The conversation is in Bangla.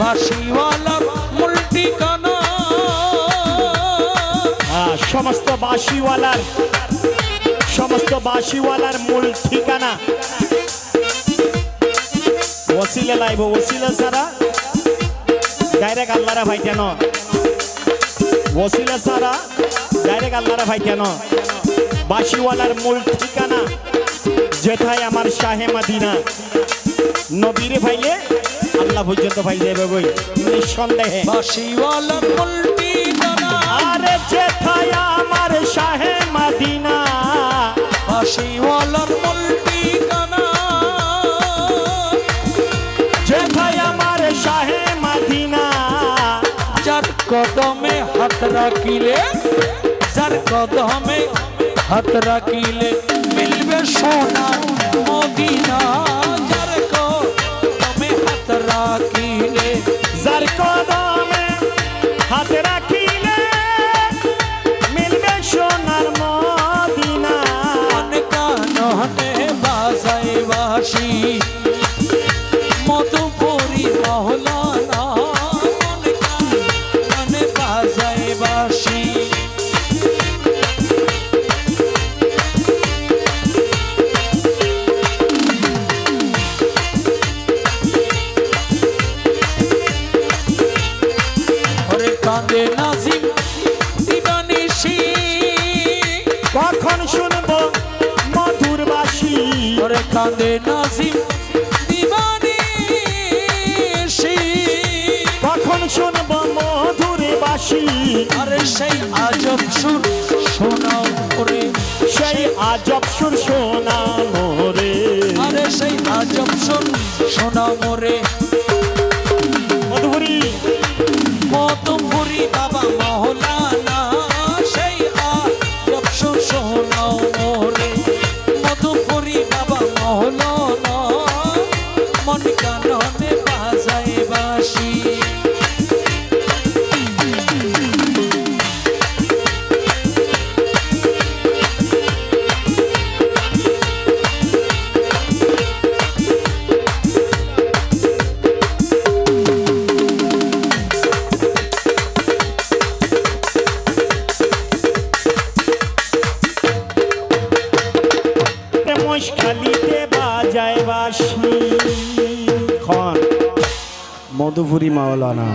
বাঁশিওয়ালার মূল ঠিকানা। সমস্ত বাঁশিওয়ালার মূল ঠিকানা। ওসিলা লাইব, ওসিলা ছাড়া ডাইরেক্ট আল্লাহরা ভাই কেন, ওসিলা ছাড়া ডাইরেক্ট আল্লাহরা ভাই কেন। বাঁশিওয়ালার মূল ঠিকানা যেথায় আমার শাহে মদিনা। নবীরে ভাইলে আল্লাহ পর্যন্ত ভাই যাবে বই নিঃসন্দেহে। বাঁশিওয়ালার মূল ঠিকানা, আরে যেথায় আমার শাহে মদিনা। বাঁশিওয়ালার মূল ঠিকানা, যেথায় আমার শাহে মদিনা। যার কদমে হাত রাখিলে, যার কদমে হাত রাখিলে মিলবে সোনার মদিনা। যার কদমে হাত রাখিলে, যার কদমে হাত রাখিলে মিলবে সোনার মদিনা। মন কাননে বাজায় বাঁশি মধুপুরী মহলানা। মন কাননে বাজায় বাঁশি। ওরে কাঁদে নাজিম দিবানিশি, কখন শুনবো মধুর বাঁশি। ওরে কাঁদে নাজিম দিবানিশি, কখন শুনবো মধুর বাঁশি। আরে সেই আজব সুর শোনাও ওরে, সেই আজব সুর শোনা মোরে। আরে সেই আজব সুর শোনাও মোরে। মধুপুরী মধুপুরী বাবা মহলানা, সেই আজব সুর শোনাও মোরে। মধুপুরী বাবা মহলানা, মন কাননে বাজায় বাঁশি। মশখালিতে বাজায় বাঁশি। খন মধুপুরী মাওলানা।